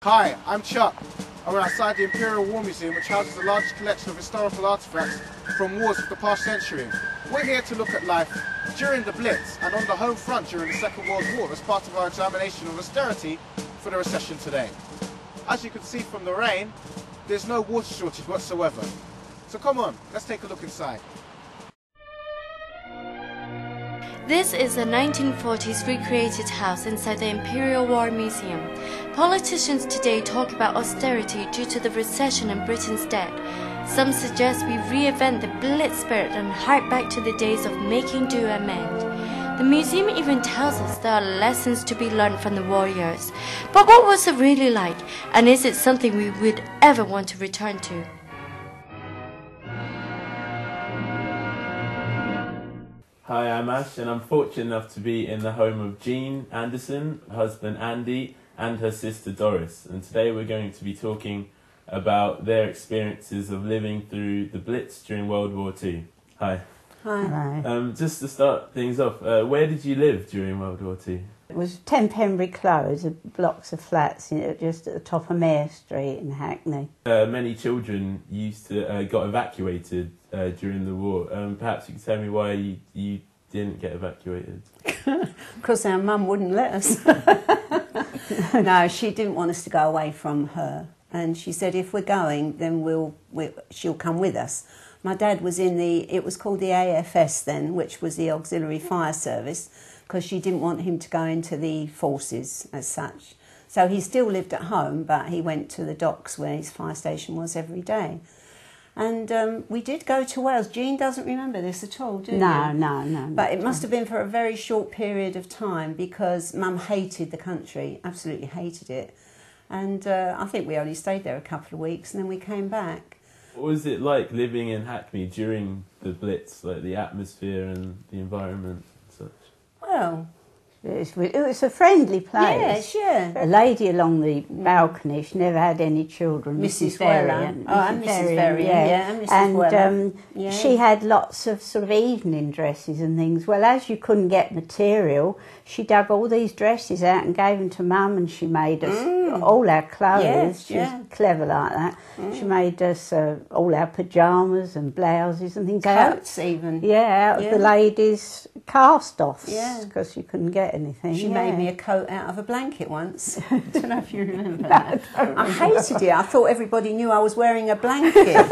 Hi, I'm Chuck, and we're outside the Imperial War Museum, which houses the largest collection of historical artefacts from wars of the past century. We're here to look at life during the Blitz and on the home front during the Second World War as part of our examination of austerity for the recession today. As you can see from the rain, there's no water shortage whatsoever. So come on, let's take a look inside. This is a 1940s recreated house inside the Imperial War Museum. Politicians today talk about austerity due to the recession and Britain's debt. Some suggest we reinvent the Blitz spirit and hark back to the days of making do and mend. The museum even tells us there are lessons to be learned from the warriors. But what was it really like, and is it something we would ever want to return to? Hi, I'm Ash, and I'm fortunate enough to be in the home of Jean Anderson, her husband Andy, and her sister Doris. And today we're going to be talking about their experiences of living through the Blitz during World War II. Hi. Hi. Just to start things off, where did you live during World War II? It was 10 Pembury Close, blocks of flats, just at the top of Mare Street in Hackney. Many children got evacuated during the war. Perhaps you could tell me why you didn't get evacuated? Because our mum wouldn't let us. No, she didn't want us to go away from her. And she said, if we're going, then she'll come with us. My dad was it was called the AFS then, which was the Auxiliary Fire Service, because she didn't want him to go into the forces as such. So he still lived at home, but he went to the docks where his fire station was every day. And we did go to Wales. Jean doesn't remember this at all, do you? No. But it must have been for a very short period of time because Mum hated the country, absolutely hated it. And I think we only stayed there a couple of weeks and then we came back. What was it like living in Hackney during the Blitz, like the atmosphere and the environment and such? Well, it was a friendly place. Yes, yeah. A lady along the balcony, she never had any children. Mrs. Berry. And Mrs. Berry, yeah, and Mrs. Weller. Yeah. She had lots of sort of evening dresses and things. Well, as you couldn't get material, she dug all these dresses out and gave them to Mum, and she made us all our clothes. Yes, she was clever like that. She made us all our pyjamas and blouses and things. Coats even. Yeah, out of the ladies' cast-offs, because Yeah. you couldn't get anything. She made me a coat out of a blanket once. I don't know if you remember that. I hated it. I thought everybody knew I was wearing a blanket.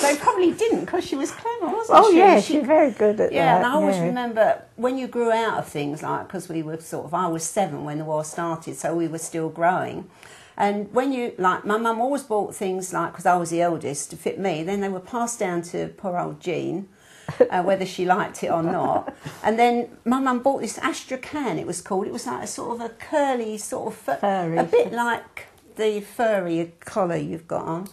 They probably didn't, because she was clever, wasn't she? Oh, yeah, she's very good at that. Yeah, and I always remember when you grew out of things, like, because we were I was 7 when the war started, so we were still growing. And when my mum always bought things, like, because I was the eldest, to fit me, then they were passed down to poor old Jean, whether she liked it or not. And then my mum bought this Astrakhan, it was called. It was like a sort of a curly, sort of furry, a bit like the furry collar you've got on.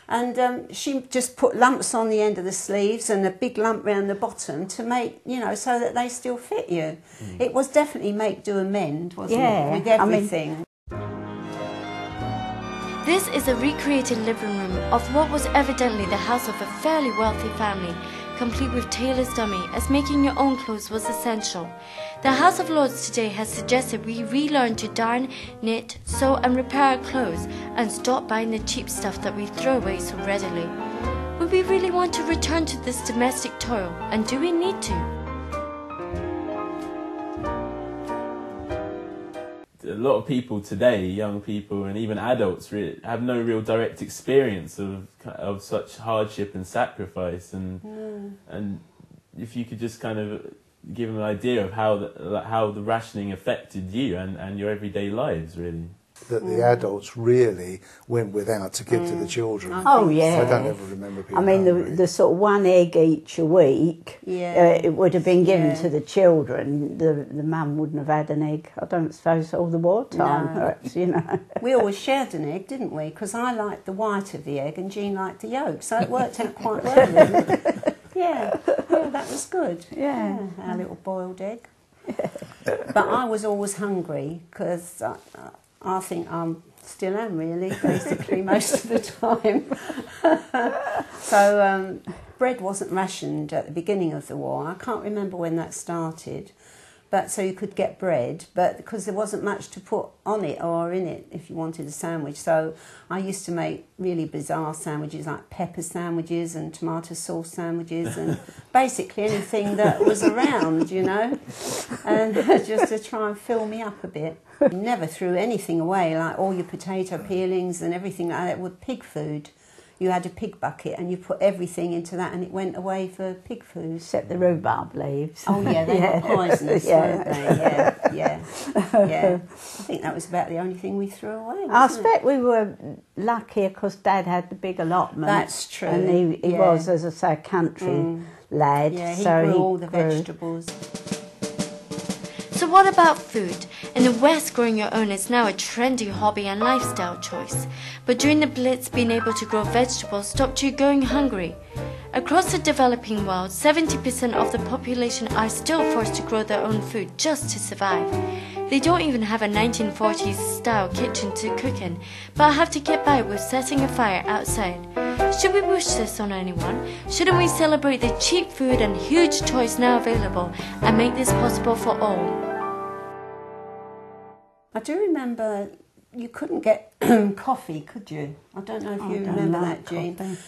And she just put lumps on the end of the sleeves and a big lump round the bottom to make, so that they still fit you. It was definitely make, do and mend, wasn't it? With everything. This is a recreated living room of what was evidently the house of a fairly wealthy family, complete with tailor's dummy, as making your own clothes was essential. The House of Lords today has suggested we relearn to darn, knit, sew and repair our clothes and stop buying the cheap stuff that we throw away so readily. Would we really want to return to this domestic toil, and do we need to? A lot of people today, young people and even adults, really have no real direct experience of such hardship and sacrifice, and if you could just kind of give them an idea of how the rationing affected you and your everyday lives, really. That the adults really went without to give to the children. Oh, yeah. I don't ever remember people. I mean, the sort of one egg each a week, it would have been given to the children. The mum wouldn't have had an egg, I don't suppose, all the wartime, perhaps, We always shared an egg, didn't we? Because I liked the white of the egg and Jean liked the yolk, so it worked out quite well, didn't it? Yeah, that was good. Yeah. Our little boiled egg. But I was always hungry, because I think I still am, really, basically, most of the time. So bread wasn't rationed at the beginning of the war. I can't remember when that started. but so you could get bread, but because there wasn't much to put on it or in it if you wanted a sandwich. So I used to make really bizarre sandwiches, like pepper sandwiches and tomato sauce sandwiches and basically anything that was around, you know, and just to try and fill me up a bit. Never threw anything away, like all your potato peelings and everything like that with pig food. You had a pig bucket and you put everything into that and it went away for pig food. Except the rhubarb leaves. Oh yeah, they were poisonous, weren't they? Yeah. I think that was about the only thing we threw away. I expect we were luckier because Dad had the big allotment. That's true. And he was, as I say, a country lad. Yeah, he so grew he all the vegetables. So what about food? In the West, growing your own is now a trendy hobby and lifestyle choice. But during the Blitz, being able to grow vegetables stopped you going hungry. Across the developing world, 70% of the population are still forced to grow their own food just to survive. They don't even have a 1940s style kitchen to cook in, but have to get by with setting a fire outside. Should we wish this on anyone? Shouldn't we celebrate the cheap food and huge choice now available and make this possible for all? I do remember you couldn't get coffee, could you? I don't know if you remember that, Jean.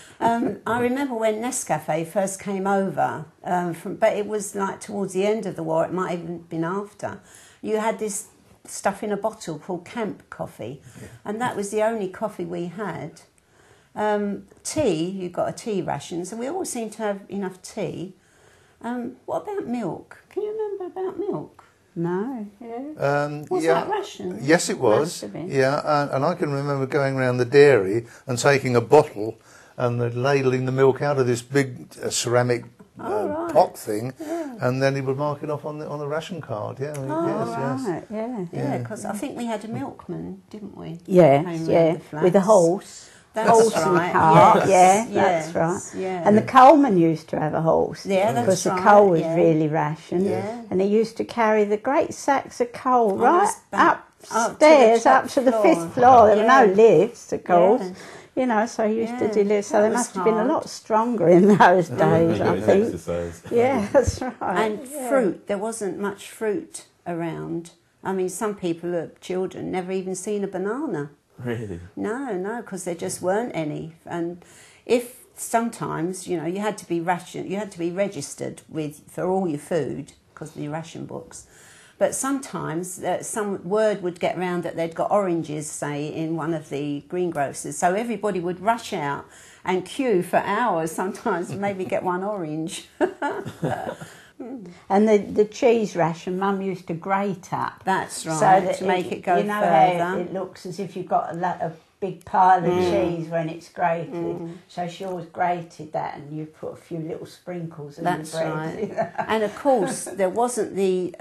I remember when Nescafe first came over, but it was like towards the end of the war, it might have even been after. You had this stuff in a bottle called camp coffee, and that was the only coffee we had. Tea, you got a tea ration, so we always seemed to have enough tea. What about milk? Can you remember about milk? No. Was that ration? Yes, it was. Must have been. Yeah, and I can remember going around the dairy and taking a bottle and ladling the milk out of this big ceramic pot thing, and then he would mark it off on the ration card. Yeah, Yeah, because I think we had a milkman, didn't we? Yes, Came yeah, round the flats. with a horse. That's horse right. and cart, Yes. that's right. Yeah. And the coalman used to have a horse. Yeah, that's because right. the coal was yeah. really rationed. Yeah. And he used to carry the great sacks of coal Up upstairs, to the up to the top 5th floor. There Yeah. were no lifts, of course. Yeah. You know, so he used to Yeah, deliver. So that they was must have been a hard. lot stronger in those days, I Good think. exercise. Yeah, that's right. And fruit, there wasn't much fruit around. I mean, some people, children, never even seen a banana. Really? No, because there just weren't any. And if sometimes, you know, you had to be registered for all your food because of the ration books. But sometimes some word would get round that they'd got oranges, say, in one of the greengrocers. So everybody would rush out and queue for hours sometimes to maybe get one orange. And the cheese ration, Mum used to grate up. That's right, so that to make it go you know further. How it looks as if you've got a big pile of cheese when it's grated. So she always grated that, and you put a few little sprinkles in That's the bread. right. And of course, there wasn't the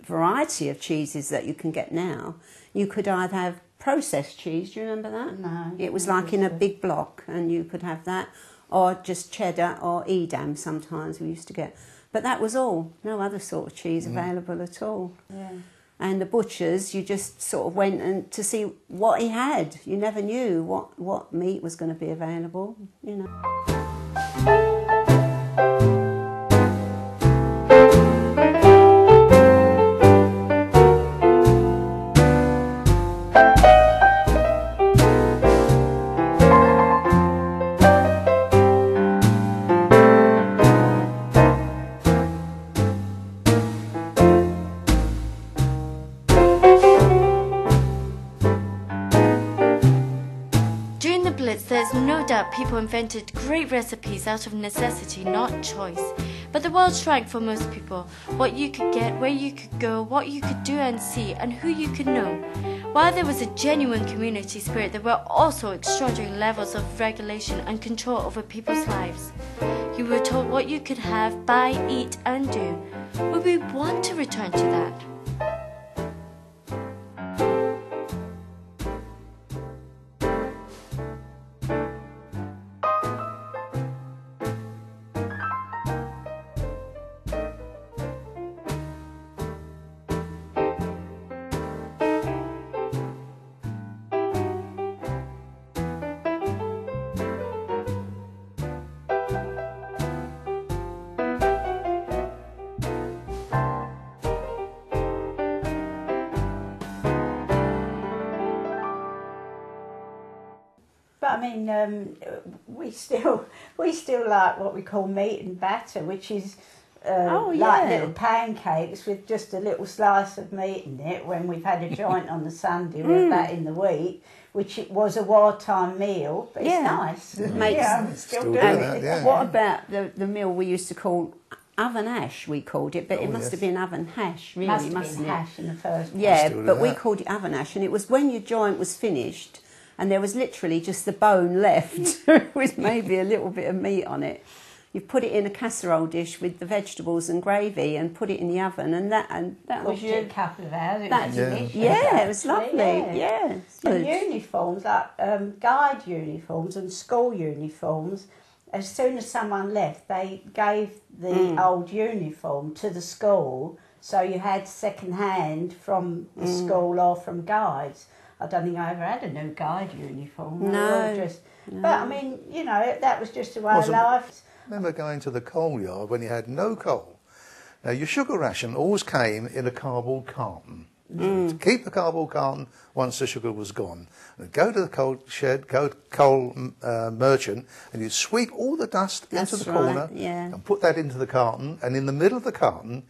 variety of cheeses that you can get now. You could either have processed cheese, do you remember that? No. It was like in a big block, and you could have that, or just cheddar or Edam sometimes we used to get. But that was all. No other sort of cheese available at all. Yeah. And the butchers, you just sort of went to see what he had. You never knew what meat was going to be available, you know. There's no doubt people invented great recipes out of necessity, not choice. But the world shrank for most people. What you could get, where you could go, what you could do and see, and who you could know. While there was a genuine community spirit, there were also extraordinary levels of regulation and control over people's lives. You were told what you could have, buy, eat, and do. Would we want to return to that? But I mean, we still like what we call meat and batter, which is like little pancakes with just a little slice of meat in it. When we've had a joint on the Sunday, we've that in the week, which it was a wartime meal, but it's nice. Makes still doing it. Yeah. What about the meal we used to call oven ash? We called it, but it must have been oven hash, really, Must have mustn't been it? hash in the first place. Yeah, Still do but we that. called it oven ash, and it was when your joint was finished and there was literally just the bone left with maybe a little bit of meat on it. You put it in a casserole dish with the vegetables and gravy and put it in the oven, and that was Cooked your... it a couple of hours. It That- was delicious, Yeah, it was actually, lovely. Yeah. And Good. uniforms, like guide uniforms and school uniforms, as soon as someone left, they gave the old uniform to the school, so you had second hand from the school or from guides. I don't think I ever had a new guide uniform. They were all just, But I mean, you know, that was just a way of life. I remember going to the coal yard when you had no coal. Now, your sugar ration always came in a cardboard carton. To keep the cardboard carton once the sugar was gone. And go to the coal shed, go to coal merchant, and you sweep all the dust into the corner and put that into the carton. And in the middle of the carton,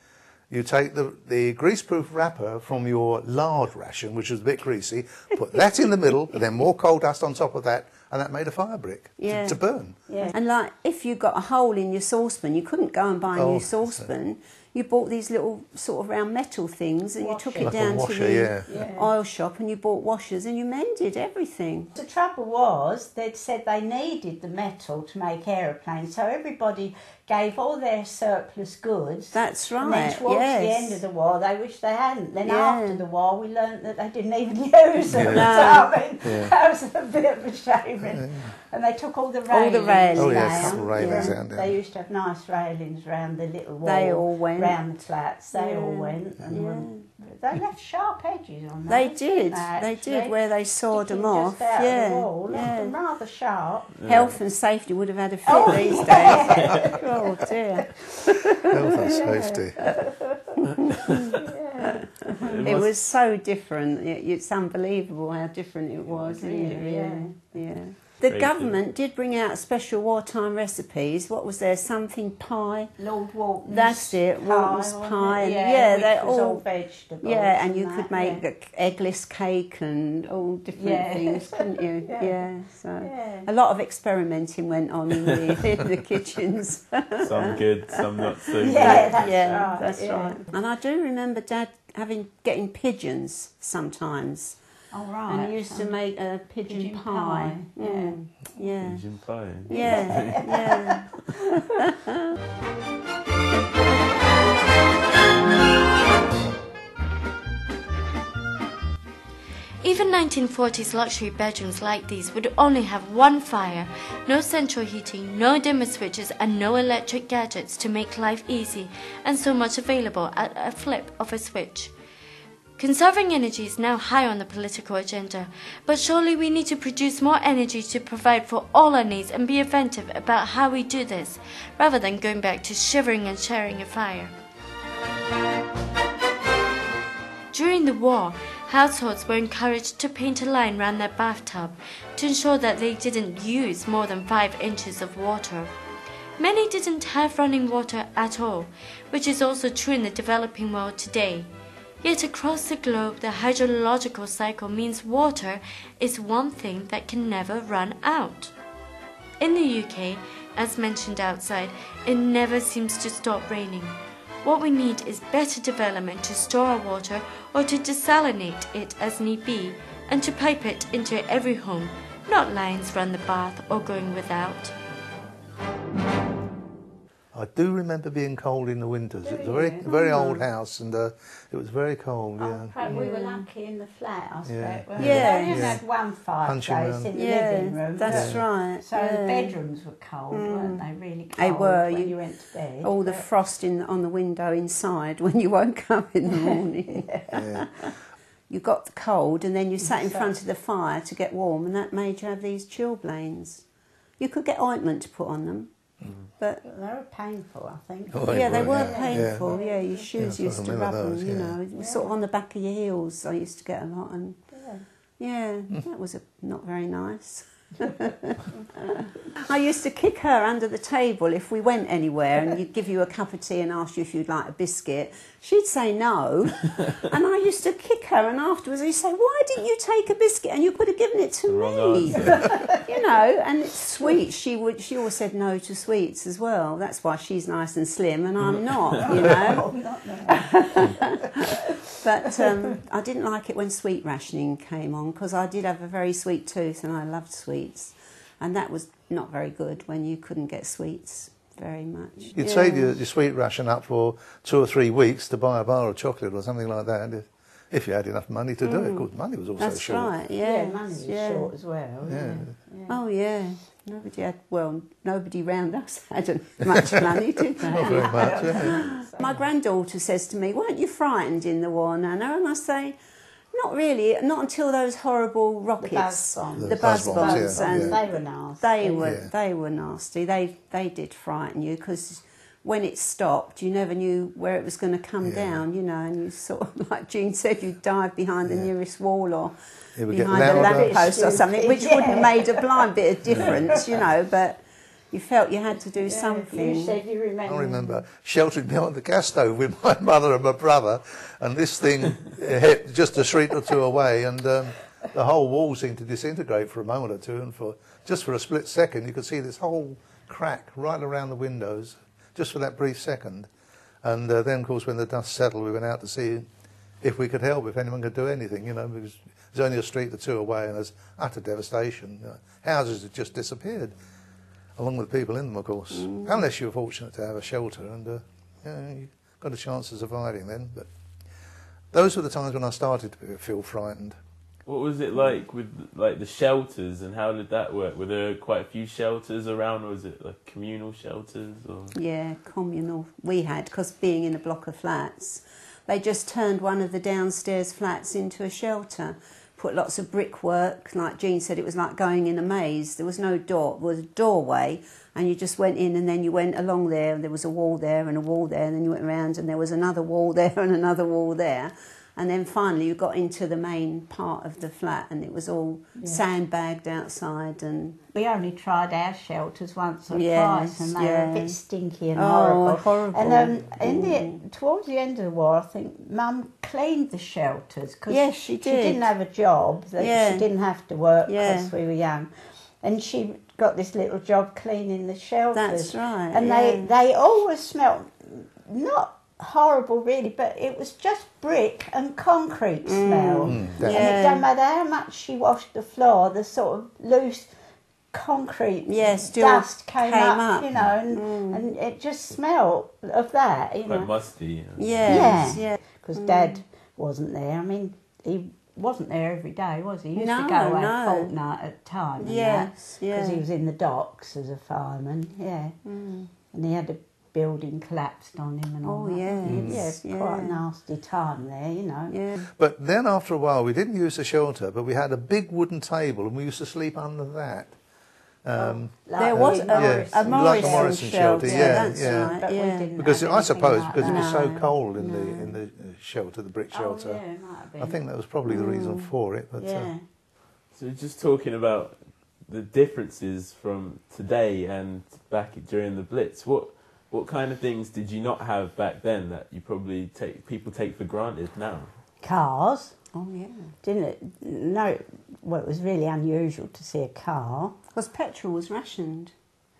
you take the greaseproof wrapper from your lard ration, which was a bit greasy, put that in the middle, and then more coal dust on top of that, and that made a fire brick to burn. Yeah. And like, if you got a hole in your saucepan, you couldn't go and buy a new saucepan. You bought these little sort of round metal things, and you took it down to the oil shop, and you bought washers, and you mended everything. The trouble was, they'd said they needed the metal to make aeroplanes, so everybody gave all their surplus goods. That's right. And then towards the end of the war, they wished they hadn't. Then after the war, we learnt that they didn't even use them. So I mean, that was a bit of a shame. And they took all the railings down. Oh yeah, a couple of railings down. They used to have nice railings round the little wall. They all went. Round the flats. They all went. And they left sharp edges on They those, did. didn't They did, where they sawed them Sticking off. just out of the wall, left them rather sharp. Health and safety would have had a fit these days. Oh dear. Health and safety. It was so different. It's unbelievable how different it was, isn't it? Really? Yeah. The government did bring out special wartime recipes. What was there? Something pie. Lord Walton's. That's it. Walton's pie. And which was they're all vegetables. Yeah, and you could make eggless cake and all different things, couldn't you? So a lot of experimenting went on in the kitchens. Some good, some not so good. That's right. And I do remember Dad getting pigeons sometimes. Oh, right. And he used to make a pigeon pie. Yeah. Pigeon pie. Yeah. Even 1940s luxury bedrooms like these would only have one fire, no central heating, no dimmer switches and no electric gadgets to make life easy, and so much available at a flip of a switch. Conserving energy is now high on the political agenda, but surely we need to produce more energy to provide for all our needs and be inventive about how we do this, rather than going back to shivering and sharing a fire. During the war, households were encouraged to paint a line round their bathtub to ensure that they didn't use more than 5 inches of water. Many didn't have running water at all, which is also true in the developing world today. Yet across the globe, the hydrological cycle means water is one thing that can never run out. In the UK, as mentioned outside, it never seems to stop raining. What we need is better development to store our water or to desalinate it as need be, and to pipe it into every home, not lines round the bath or going without. I do remember being cold in the winters. It was a very old house, and it was very cold. We were lucky in the flat, I expect. Yeah. We only had one fireplace in the living room. That's right. So the bedrooms were cold, weren't they? Really cold. They were. When you went to bed. All the frost on the window inside when you woke up in the morning. You got the cold, and then you sat in front of the fire to get warm, and that made you have these chilblains. You could get ointment to put on them. But they were painful, I think. Oh, they were painful. Yeah, your shoes I used to remember rub those, them. You know, it was sort of on the back of your heels. I used to get a lot, and that was not very nice. I used to kick her under the table if we went anywhere and you'd give you a cup of tea and ask you if you'd like a biscuit. She'd say no. And I used to kick her, and afterwards I'd say, why didn't you take a biscuit? And you could have given it to me. You know, and it's sweets. She always said no to sweets as well. That's why she's nice and slim and I'm not, you know. But I didn't like it when sweet rationing came on, because I did have a very sweet tooth and I loved sweets. And that was not very good when you couldn't get sweets very much. You'd save your sweet ration up for 2 or 3 weeks to buy a bar of chocolate or something like that, if you had enough money to do it. Of course, money was also short. That's right, yeah. Money was short as well. Yeah. Oh, yeah. Nobody round us had much money, did they? Not very much, yeah. My granddaughter says to me, weren't you frightened in the war, Nana? And I say, not really, not until those horrible rockets, the buzz bombs, yeah. and they were nasty. They were nasty. They did frighten you, because when it stopped, you never knew where it was going to come down, you know, and you sort of, like Jean said, you'd dive behind the nearest wall or behind a lamppost or something, which wouldn't have made a blind bit of difference, you know, but you felt you had to do something. You said you remember. I remember sheltering behind the gas stove with my mother and my brother, and this thing hit just a street or two away, and the whole wall seemed to disintegrate for a moment or two, and just for a split second you could see this whole crack right around the windows, just for that brief second. And then, of course, when the dust settled, we went out to see if we could help, if anyone could do anything, you know, because it was only a street or two away, and there's utter devastation. Houses had just disappeared, along with people in them, of course. Unless you were fortunate to have a shelter, and you got a chance of surviving then. But those were the times when I started to feel frightened. What was it like with the shelters, and how did that work? Were there quite a few shelters around, or was it like communal shelters? Or? Yeah, communal. We had, because being in a block of flats, they just turned one of the downstairs flats into a shelter. Put lots of brickwork, like Jean said, it was like going in a maze. There was no door, there was a doorway, and you just went in, and then you went along there, and there was a wall there and a wall there, and then you went around and there was another wall there and another wall there. And then finally you got into the main part of the flat, and it was all sandbagged outside. And we only tried our shelters once or twice, and they were a bit stinky and horrible. And towards the end of the war, I think Mum cleaned the shelters, because she did. She didn't have a job. She didn't have to work because we were young, and she got this little job cleaning the shelters. That's right. And they always smelt not horrible really, but it was just brick and concrete smell. And it didn't matter how much she washed the floor, the sort of loose concrete dust came up, you know, and it just smelled of that, you know. Quite musty. Yeah. Because Dad wasn't there. I mean, he wasn't there every day, was he? He used to go away a fortnight at a time. Because he was in the docks as a fireman, and he had a building collapsed on him and all that. Quite a nasty time there, you know. But then after a while we didn't use the shelter, but we had a big wooden table, and we used to sleep under that. There was a Morrison shelter. Right, because I suppose because it was so cold in the shelter, the brick shelter. I think that was probably the reason for it. But so just talking about the differences from today and back during the Blitz, what kind of things did you not have back then that you probably people take for granted now? Cars. Oh, yeah. Didn't it? No, well, it was really unusual to see a car. Because petrol was rationed,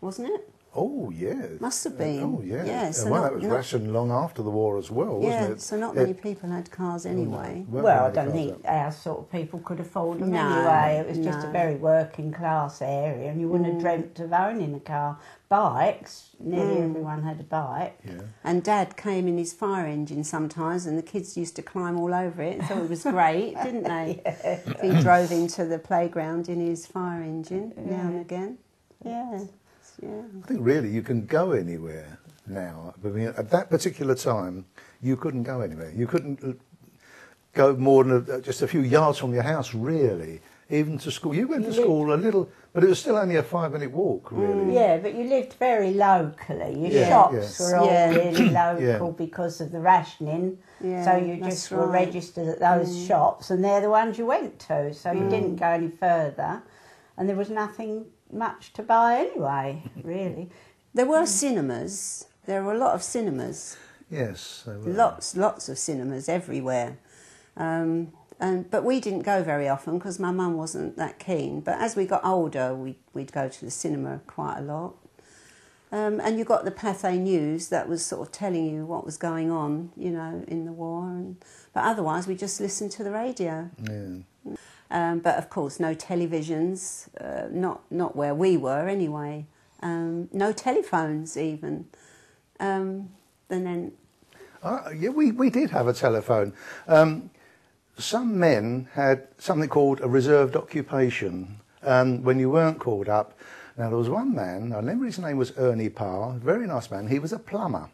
wasn't it? Oh, yeah. Must have been. Oh, yeah. So well, that was rationed long after the war as well, wasn't it? So not many people had cars anyway. Well, I don't think our sort of people could afford them anyway. It was just a very working class area, and you wouldn't have dreamt of owning a car. Bikes, nearly everyone had a bike. Yeah. And Dad came in his fire engine sometimes, and the kids used to climb all over it and thought it was great, didn't they? He drove into the playground in his fire engine now and again. Yeah. I think really you can go anywhere now. I mean, at that particular time, you couldn't go anywhere. You couldn't go more than just a few yards from your house, really. Even to school. You went to school a little, but it was still only a 5-minute walk, really. Yeah, but you lived very locally. Your shops were all really local because of the rationing. So you just were registered at those shops, and they're the ones you went to. So you didn't go any further. and there was nothing much to buy anyway, really. There were cinemas. There were a lot of cinemas. Yes, they were. Lots of cinemas everywhere. But we didn't go very often because my mum wasn't that keen. But as we got older, we'd go to the cinema quite a lot. And you got the Pathé News that was sort of telling you what was going on, you know, in the war. But otherwise, we just listened to the radio. Yeah. But of course, no televisions, not where we were anyway. No telephones even. And then... Yeah, we did have a telephone. Some men had something called a reserved occupation when you weren't called up. Now, there was one man, I remember his name was Ernie Parr, very nice man. He was a plumber.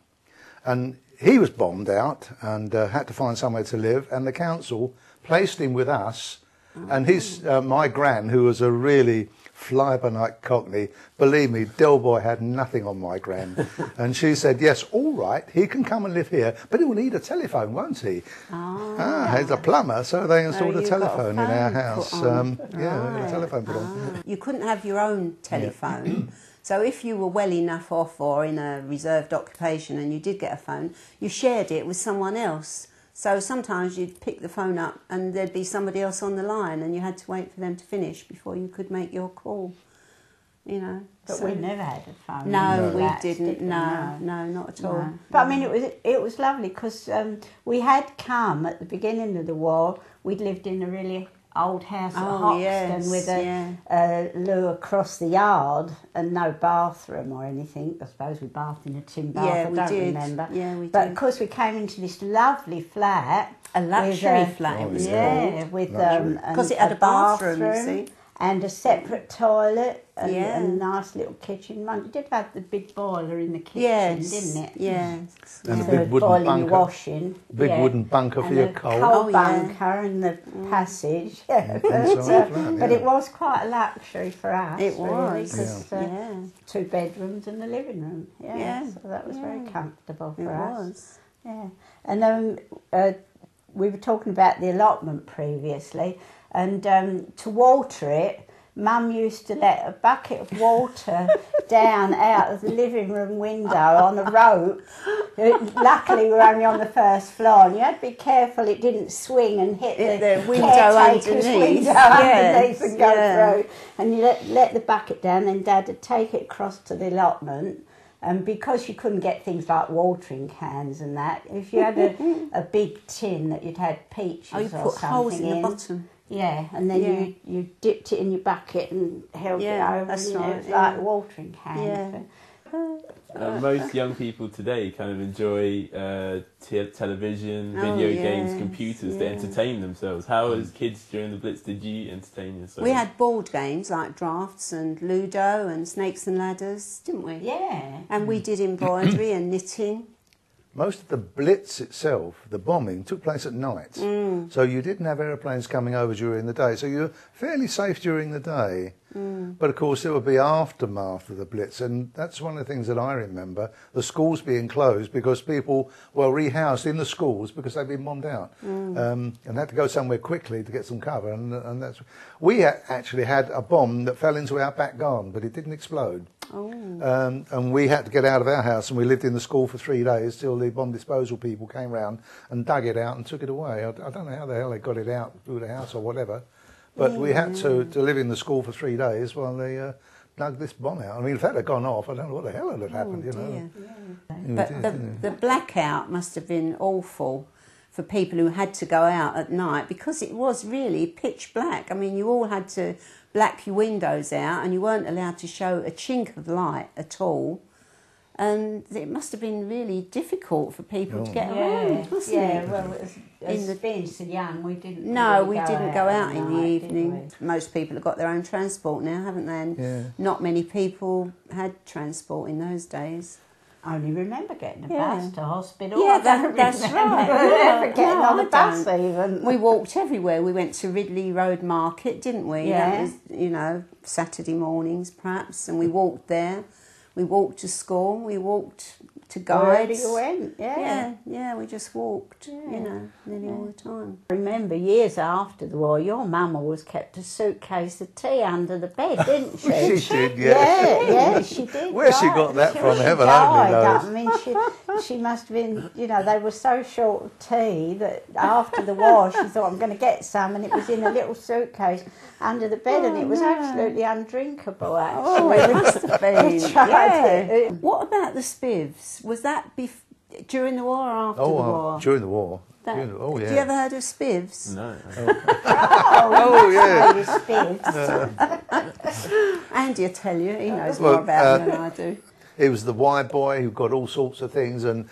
And he was bombed out and had to find somewhere to live. And the council placed him with us. And his, my gran, who was a really fly-by-night cockney, believe me, Del Boy had nothing on my gran. And she said, yes, all right, he can come and live here, but he'll need a telephone, won't he? He's a plumber, so they installed a telephone in our house. Yeah, a telephone put on. You couldn't have your own telephone. So if you were well enough off or in a reserved occupation and you did get a phone, you shared it with someone else. So sometimes you'd pick the phone up and there'd be somebody else on the line and you had to wait for them to finish before you could make your call, you know. But we never had a phone. No, we didn't. No, not at all. But I mean, it was lovely because we had come at the beginning of the war. We'd lived in a really old house at Hoxton with a loo across the yard and no bathroom or anything. I suppose we bathed in a tin bath. Yeah, we did. Remember. Yeah, we did. But of course, we came into this lovely flat. A luxury flat, it was called. Yeah, with because it had a bathroom, you see. And a separate toilet and a nice little kitchen. It did have the big boiler in the kitchen, didn't it? Yes. And a big wooden bunker. Your washing. Big wooden bunker for your coal. Coal bunker in the passage. But it was quite a luxury for us. It was. Because 2 bedrooms and the living room. So that was very comfortable for us. It was. Yeah. And we were talking about the allotment previously. And to water it, Mum used to let a bucket of water down out of the living room window on a rope. Luckily, we were only on the first floor, and you had to be careful it didn't swing and hit the window caretaker's underneath. window underneath and go through. And you let the bucket down, then Dad would take it across to the allotment. And because you couldn't get things like watering cans and that, if you had a big tin that you'd had peaches or something you put holes in the bottom. Yeah, and then you dipped it in your bucket and held it over. That's right. right, It was like a watering can. Most young people today kind of enjoy television, video games, computers to entertain themselves. How, as kids during the Blitz, did you entertain yourself? We had board games like drafts and Ludo and Snakes and Ladders, didn't we? Yeah. And we did embroidery and knitting. Most of the Blitz itself, the bombing, took place at night. So you didn't have aeroplanes coming over during the day. So you were fairly safe during the day. But of course there would be aftermath of the Blitz, and that's one of the things that I remember, the schools being closed because people were rehoused in the schools because they'd been bombed out and had to go somewhere quickly to get some cover. And that's, we actually had a bomb that fell into our back garden, but it didn't explode. And we had to get out of our house, and we lived in the school for 3 days till the bomb disposal people came round and dug it out and took it away. I don't know how the hell they got it out through the house or whatever. But we had to live in the school for 3 days while they dug this bomb out. I mean, if that had gone off, I don't know what the hell had happened, you know. But the blackout must have been awful for people who had to go out at night because it was really pitch black. I mean, you all had to black your windows out and you weren't allowed to show a chink of light at all. And it must have been really difficult for people to get around, wasn't it? Yeah, well, being so young, we didn't. No, we didn't go out in the evening. Most people have got their own transport now, haven't they? And not many people had transport in those days. I only remember getting a bus to hospital. Yeah, that's right. Never getting on a bus even. We walked everywhere. We went to Ridley Road Market, didn't we? Yeah. That was, you know, Saturday mornings perhaps, and we walked there. We walked to school. We walked to guides. Wherever you went, Yeah, we just walked, you know, nearly all the time. I remember years after the war, your mum always kept a suitcase of tea under the bed, didn't she? She did, yeah. Yeah, she did. Where she got that from, She heaven only died. knows. I mean, she must have been, you know, they were so short of tea that after the war she thought, I'm going to get some, and it was in a little suitcase under the bed, and it was absolutely undrinkable, actually. Oh, it must have been. We tried it. What about the spivs? Was that during the war or after the war? During the war. That- Oh, yeah. Have you ever heard of spivs? No. Oh, yeah. Andy will tell you, he knows more about them than I do. He was the wide boy who got all sorts of things, and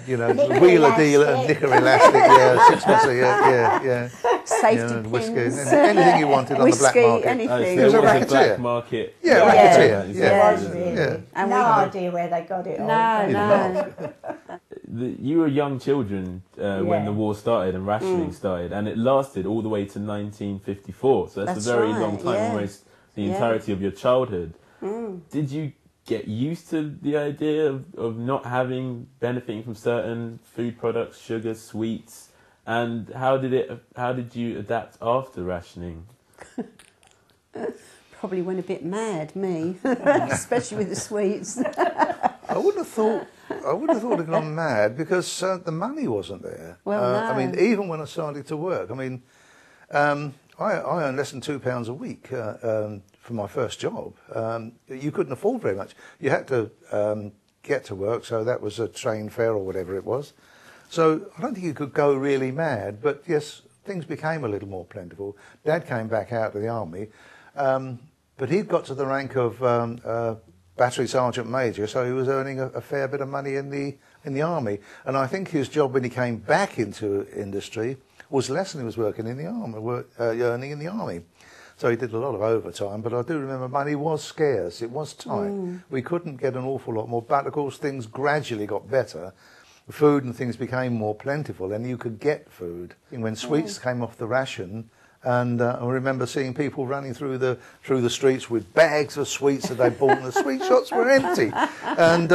you know, wheeler dealer, knicker elastic, yeah, sixpencer, yeah. Safety And whiskey, pins. anything you wanted on the black Whiskey, market. anything. He was a Black racketeer. market. Yeah, Yeah. racketeer. Yeah. It was really. Yeah. And No we- idea where they got it all. No. You were young children when Yeah. the war started and rationing started, and it lasted all the way to 1954. So that's That's a very right, long time, yeah. almost the Yeah. entirety of your childhood. Did you get used to the idea of not benefiting from certain food products, sugar, sweets, and how did you adapt after rationing? Probably went a bit mad, me, especially with the sweets. I wouldn't have thought I'd gone mad because the money wasn't there. Well, I no. mean, even when I started to work, I mean, I earned less than £2 a week for my first job. You couldn't afford very much. You had to get to work, so that was a train fare or whatever it was. So I don't think you could go really mad, but yes, things became a little more plentiful. Dad came back out of the army, but he'd got to the rank of battery sergeant major, so he was earning a fair bit of money in the army. And I think his job when he came back into industry was less than he was working in the army, earning in the army. So he did a lot of overtime, but I do remember money was scarce. It was tight. We couldn't get an awful lot more, but of course things gradually got better. Food and things became more plentiful, and you could get food. And when sweets came off the ration, and I remember seeing people running through the streets with bags of sweets that they bought, and the sweet shops were empty. And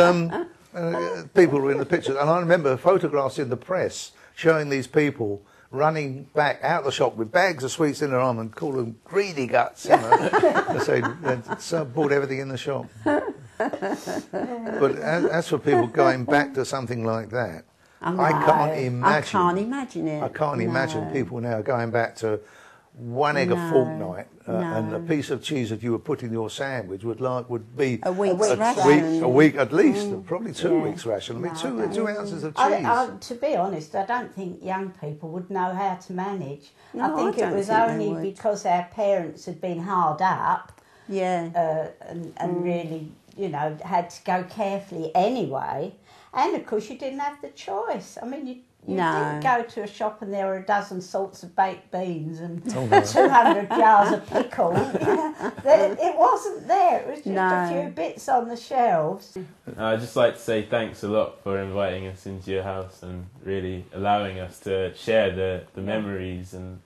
people were in the pictures. And I remember photographs in the press showing these people running back out the shop with bags of sweets in their arm and call them greedy guts, you know. They say they'd bought everything in the shop. But as for people going back to something like that, I can't imagine. I can't imagine it. I can't imagine No. people now going back to one egg a fortnight and a piece of cheese that you would put in your sandwich would be A week's week's ration. a week at least, probably 2 weeks ration. I mean, two ounces of cheese. To be honest, I don't think young people would know how to manage. No, I think I it don't was think they only would. because our parents had been hard up Yeah. and really, you know, had to go carefully anyway. And of course, you didn't have the choice. I mean, you No. didn't go to a shop and there were a dozen sorts of baked beans and 200 jars of pickle. It wasn't there. It was just a few bits on the shelves. I'd just like to say thanks a lot for inviting us into your house and really allowing us to share the memories and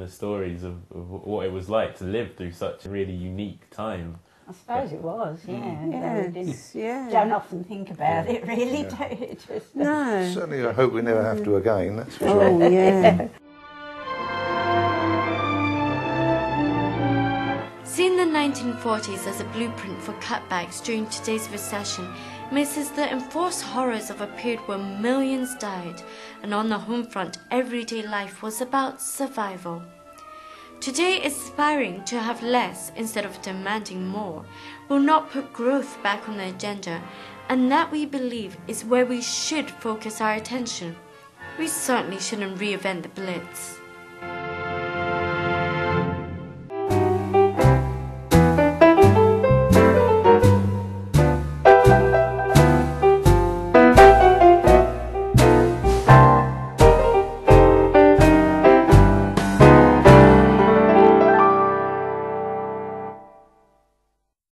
the stories of what it was like to live through such a really unique time. I suppose it was, Yeah. Don't often think about it, really, do you? Just, No. Certainly, I hope we never have to again. That's for sure. Oh, yeah. Seeing the 1940s as a blueprint for cutbacks during today's recession misses the enforced horrors of a period where millions died, and on the home front, everyday life was about survival. Today, aspiring to have less instead of demanding more will not put growth back on the agenda, and that we believe is where we should focus our attention. We certainly shouldn't reinvent the Blitz.